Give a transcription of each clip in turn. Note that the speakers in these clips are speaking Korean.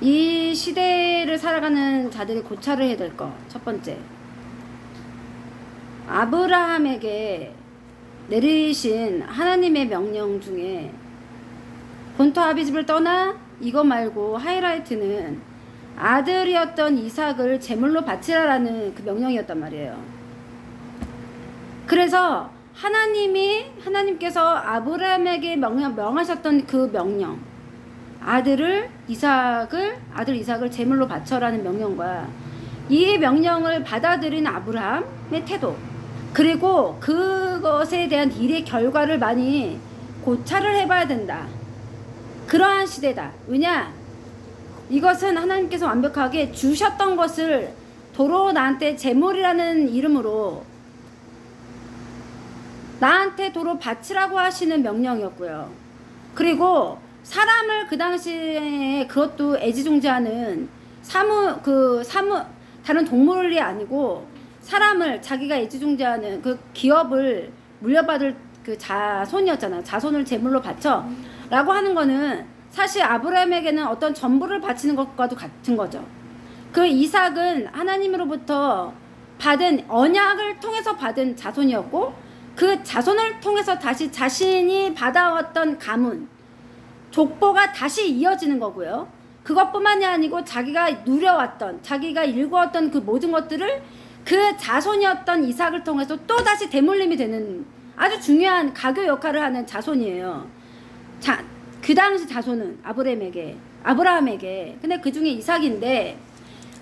이 시대를 살아가는 자들이 고찰을 해야 될 거. 첫 번째, 아브라함에게 내리신 하나님의 명령 중에 본토 아비집을 떠나 이거 말고 하이라이트는 아들이었던 이삭을 제물로 바치라라는 그 명령이었단 말이에요. 그래서 하나님께서 아브라함에게 명하셨던 그 명령, 아들 이삭을 제물로 바쳐라는 명령과 이 명령을 받아들인 아브라함의 태도, 그리고 그것에 대한 일의 결과를 많이 고찰을 해봐야 된다. 그러한 시대다. 왜냐? 이것은 하나님께서 완벽하게 주셨던 것을 도로 나한테 제물이라는 이름으로 나한테 도로 바치라고 하시는 명령이었고요. 그리고 사람을 그 당시에 그것도 애지중지하는 다른 동물이 아니고 사람을 자기가 애지중지하는 그 기업을 물려받을 그 자손이었잖아. 자손을 제물로 바쳐 라고 하는 거는 사실 아브라함에게는 어떤 전부를 바치는 것과도 같은 거죠. 그 이삭은 하나님으로부터 받은 언약을 통해서 받은 자손이었고, 그 자손을 통해서 다시 자신이 받아왔던 가문, 족보가 다시 이어지는 거고요. 그것뿐만이 아니고 자기가 누려왔던, 자기가 일구었던 그 모든 것들을 그 자손이었던 이삭을 통해서 또 다시 대물림이 되는 아주 중요한 가교 역할을 하는 자손이에요. 그 당시 자손은 아브라함에게 근데 그 중에 이삭인데,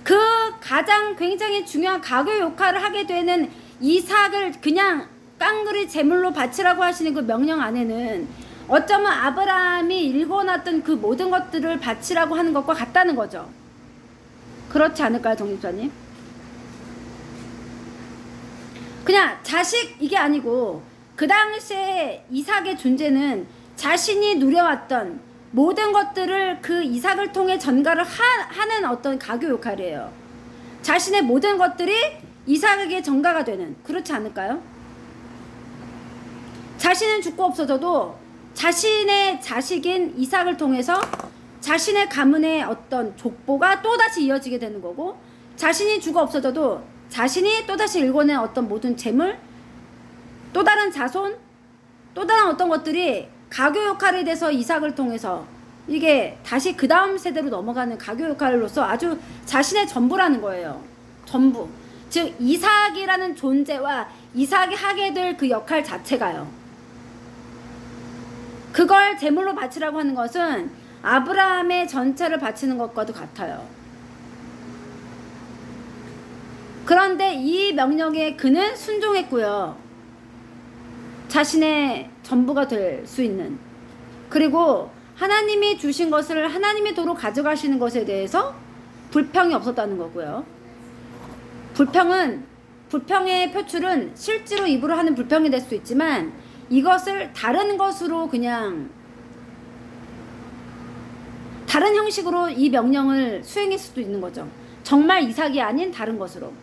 그 가장 굉장히 중요한 가교 역할을 하게 되는 이삭을 그냥 깡그리 제물로 바치라고 하시는 그 명령 안에는 어쩌면 아브라함이 일궈놨던 그 모든 것들을 바치라고 하는 것과 같다는 거죠. 그렇지 않을까요, 정집사님? 그냥 자식 이게 아니고 그 당시에 이삭의 존재는 자신이 누려왔던 모든 것들을 그 이삭을 통해 전가를 하는 어떤 가교 역할이에요. 자신의 모든 것들이 이삭에게 전가가 되는, 그렇지 않을까요? 자신은 죽고 없어져도 자신의 자식인 이삭을 통해서 자신의 가문의 어떤 족보가 또다시 이어지게 되는 거고, 자신이 죽어 없어져도 자신이 또다시 일궈낸 어떤 모든 재물, 또 다른 자손, 또 다른 어떤 것들이 가교 역할에 대해서 이삭을 통해서 이게 다시 그 다음 세대로 넘어가는 가교 역할로서 아주 자신의 전부라는 거예요. 전부. 즉 이삭이라는 존재와 이삭이 하게 될 그 역할 자체가요. 그걸 제물로 바치라고 하는 것은 아브라함의 전체를 바치는 것과도 같아요. 그런데 이 명령에 그는 순종했고요. 자신의 전부가 될 수 있는, 그리고 하나님이 주신 것을 하나님의 도로 가져가시는 것에 대해서 불평이 없었다는 거고요. 불평의 표출은 실제로 입으로 하는 불평이 될 수도 있지만, 이것을 다른 것으로 그냥 다른 형식으로 이 명령을 수행할 수도 있는 거죠. 정말 이삭이 아닌 다른 것으로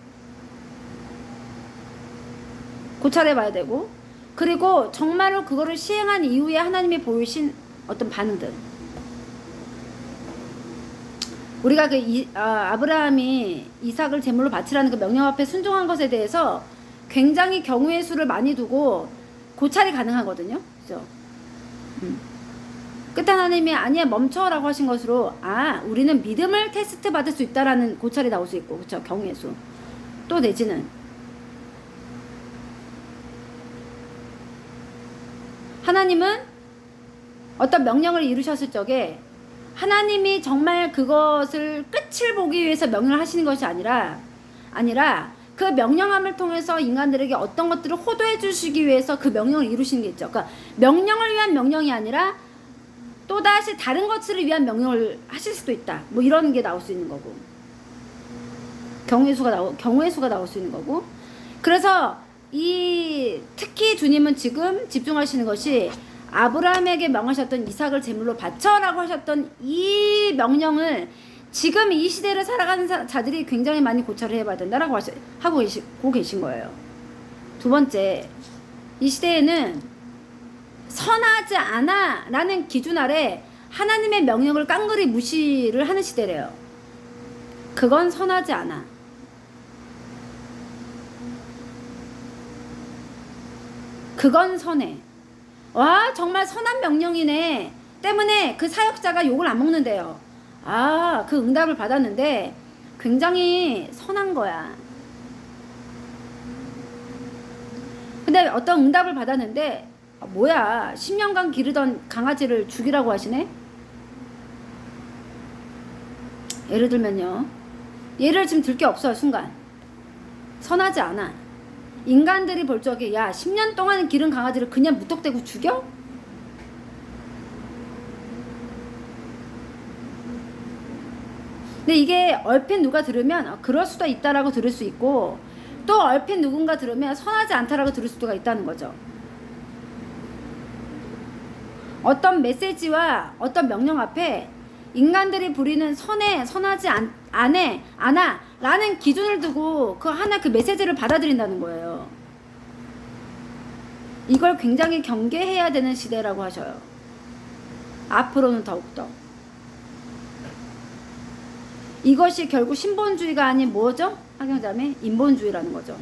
고찰해 봐야 되고, 그리고 정말로 그거를 시행한 이후에 하나님이 보이신 어떤 반응들, 우리가 아브라함이 이삭을 제물로 바치라는 그 명령 앞에 순종한 것에 대해서 굉장히 경우의 수를 많이 두고 고찰이 가능하거든요. 그죠? 끝에 하나님이 아니야 멈춰라고 하신 것으로 우리는 믿음을 테스트 받을 수 있다라는 고찰이 나올 수 있고, 그쵸? 경우의 수. 또 내지는 하나님은 어떤 명령을 이루셨을 적에 하나님이 정말 그것을 끝을 보기 위해서 명령을 하시는 것이 아니라 그 명령함을 통해서 인간들에게 어떤 것들을 호도해 주시기 위해서 그 명령을 이루시는 게 있죠. 그러니까 명령을 위한 명령이 아니라 또다시 다른 것을 위한 명령을 하실 수도 있다. 뭐 이런 게 나올 수 있는 거고, 경우의 수가 나올 수 있는 거고. 그래서 특히 주님은 지금 집중하시는 것이 아브라함에게 명하셨던 이삭을 제물로 바쳐라고 하셨던 이 명령을 지금 이 시대를 살아가는 자들이 굉장히 많이 고찰을 해봐야 된다라고 하고 계신 거예요. 두 번째, 이 시대에는 선하지 않아 라는 기준 아래 하나님의 명령을 깡그리 무시를 하는 시대래요. 그건 선하지 않아. 그건 선해. 와, 정말 선한 명령이네 때문에 그 사역자가 욕을 안 먹는데요. 아, 그 응답을 받았는데 굉장히 선한 거야. 근데 어떤 응답을 받았는데 뭐야, 10년간 기르던 강아지를 죽이라고 하시네? 예를 들면요, 예를 지금 들 게 없어요. 순간 선하지 않아. 인간들이 볼 적에 야, 10년 동안 기른 강아지를 그냥 무턱대고 죽여? 근데 이게 얼핏 누가 들으면 그럴 수도 있다라고 들을 수 있고, 또 얼핏 누군가 들으면 선하지 않다라고 들을 수가 있다는 거죠. 어떤 메시지와 어떤 명령 앞에 인간들이 부리는 선하지 않아 라는 기준을 두고 그 하나 그 메시지를 받아들인다는 거예요. 이걸 굉장히 경계해야 되는 시대라고 하셔요. 앞으로는 더욱더. 이것이 결국 신본주의가 아닌 뭐죠? 학영자매? 인본주의라는 거죠.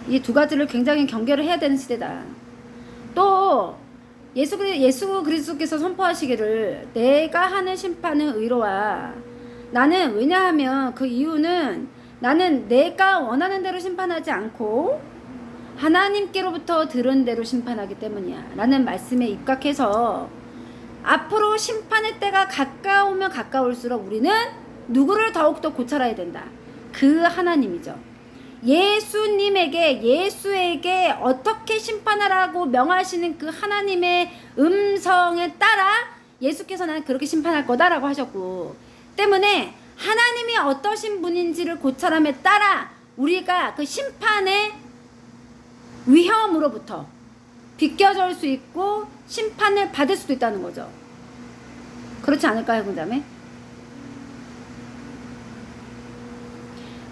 이 두 가지를 굉장히 경계를 해야 되는 시대다. 또 예수 그리스도께서 선포하시기를 내가 하는 심판은 의로와, 나는 왜냐하면 그 이유는 나는 내가 원하는 대로 심판하지 않고 하나님께로부터 들은 대로 심판하기 때문이야 라는 말씀에 입각해서 앞으로 심판의 때가 가까우면 가까울수록 우리는 누구를 더욱더 고찰해야 된다. 그 하나님이죠. 예수에게 어떻게 심판하라고 명하시는 그 하나님의 음성에 따라 예수께서 난 그렇게 심판할 거다라고 하셨고, 때문에 하나님이 어떠신 분인지를 고찰함에 따라 우리가 그 심판의 위험으로부터 비껴줄 수 있고 심판을 받을 수도 있다는 거죠. 그렇지 않을까요, 그다음에?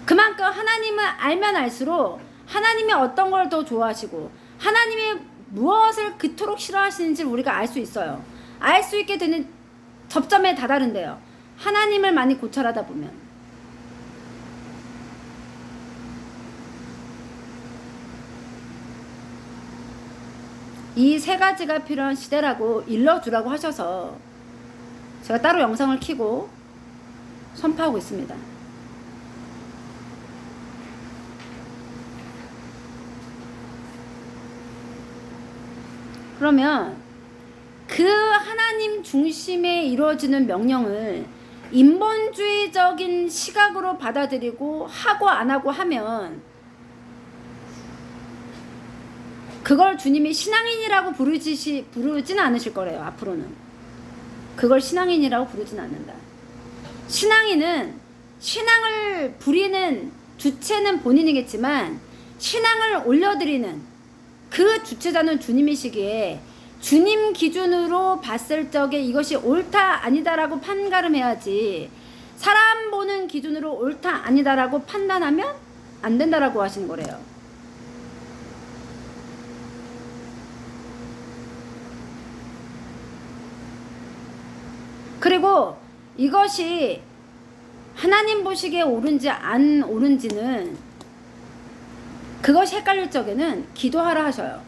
그만큼 하나님을 알면 알수록 하나님이 어떤 걸 더 좋아하시고 하나님이 무엇을 그토록 싫어하시는지 우리가 알 수 있어요. 알 수 있게 되는 접점에 다다른데요. 하나님을 많이 고찰하다 보면. 이 세 가지가 필요한 시대라고 일러주라고 하셔서 제가 따로 영상을 켜고 선포하고 있습니다. 그러면 그 하나님 중심에 이루어지는 명령을 인본주의적인 시각으로 받아들이고 하고 안 하고 하면 그걸 주님이 신앙인이라고 부르진 않으실 거래요. 앞으로는 그걸 신앙인이라고 부르진 않는다. 신앙인은 신앙을 부리는 주체는 본인이겠지만 신앙을 올려드리는 그 주체자는 주님이시기에 주님 기준으로 봤을 적에 이것이 옳다 아니다라고 판가름해야지, 사람 보는 기준으로 옳다 아니다라고 판단하면 안 된다라고 하시는 거래요. 그리고 이것이 하나님 보시기에 옳은지 안 옳은지는 그것이 헷갈릴 적에는 기도하라 하셔요.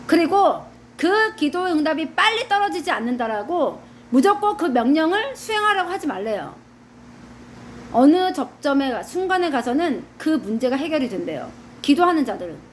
그리고 그 기도의 응답이 빨리 떨어지지 않는다라고 무조건 그 명령을 수행하라고 하지 말래요. 어느 접점에 순간에 가서는 그 문제가 해결이 된대요. 기도하는 자들은.